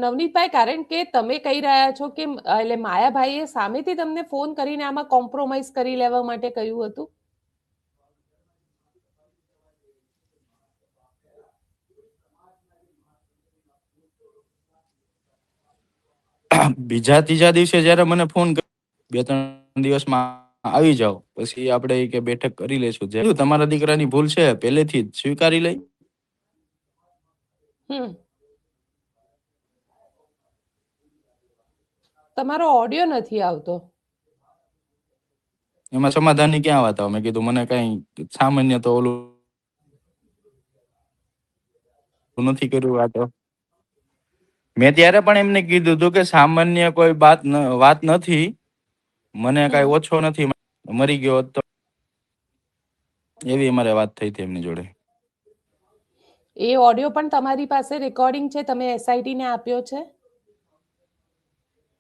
નવનીતભાઈ, કારણ કે તમે કહી રહ્યા છો કે એટલે માયાભાઈએ સામેથી તમને ફોન કરીને આમાં કોમ્પ્રોમાઇઝ કરી લેવા માટે કહ્યું હતું. બીજા ત્રીજા દિવસે જયારે મને ફોન 2-3 દિવસમાં આવી જાઓ, પછી આપણે કે બેઠક કરી લેશું. જે તમારા દીકરાની ભૂલ છે પહેલેથી જ સ્વીકારી લઈ. તમારો ઓડિયો નથી આવતો. એમાં સમાધાનની ક્યાં વાત આવે? મેં કીધું મને કઈ સામાન્ય તો ઓલું નથી કર્યું. આ તો મેં ત્યારે પણ એમને કીધું હતું કે સામાન્ય કોઈ વાત નથી, મને કઈ ઓછો નથી, મરી ગયો હોત તો. એવી અમારે વાત થઈ હતી એમની જોડે. એ ઓડિયો પણ તમારી પાસે રેકોર્ડિંગ છે? તમે એસઆઈટી ને આપ્યો છે?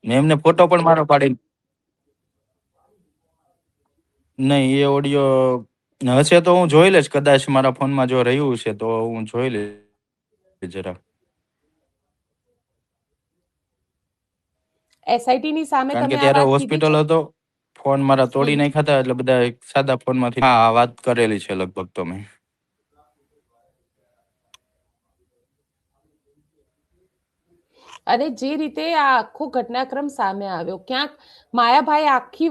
મેં એમને ફોટો પણ મારો પાડી. નહીં, એ ઓડિયો હશે તો હું જોઈ લઈશ. કદાચ મારા ફોનમાં જો રહ્યું છે તો હું જોઈ લઈશ જરા. એસઆઈટી ની સામે કારણ કે તમે આ ત્યારે વાત કીધી હોસ્પિટલ છે? હતો, ફોન મારા તોડી નાખ્યા હતા, એટલે બધા સાદા ફોનમાંથી હા વાત કરેલી છે લગભગ તો મેં. અને જે રીતે આ આખો ઘટનાક્રમ સામે આવ્યો, ક્યાંક માયાભાઈ આખી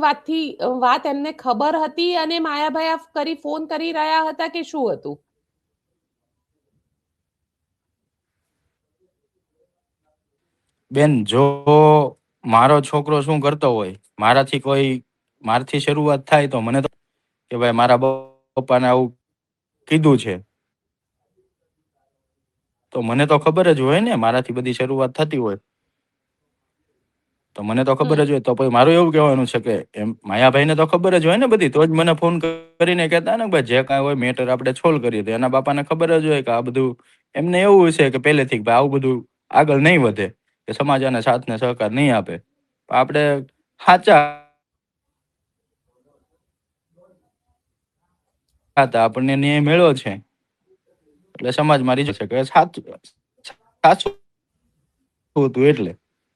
વાત એમને ખબર હતી અને માયાભાઈ ફોન કરી રહ્યા હતા કે શું હતું? બેન, જો મારો છોકરો શું કરતો હોય, મારાથી શરૂઆત થાય તો મને તો કે ભાઈ મારા પપ્પાને આવું કીધું છે, તો મને તો ખબર જ હોય ને. મારાથી બધી શરૂઆત થતી હોય તો મને તો ખબર જ હોય. તો પછી મારું એવું કહેવાનું છે કે એમ માયાભાઈને તો ખબર જ હોય ને બધી, તો જ મને ફોન કરીને કહેતા ને ભાઈ જે કાંઈ હોય મેટર આપણે સોલ્વ કરીએ. તો એના બાપાને ખબર જ હોય કે આ બધું એમને એવું છે કે પહેલેથી ભાઈ આવું બધું આગળ નહીં વધે, કે સમાજ આને સાથ ને સહકાર નહીં આપે. આપણે સાચા હતા, આપણને ન્યાય મળ્યો છે, એટલે સમાજ મારી જશે કે સાચું હતું એટલે.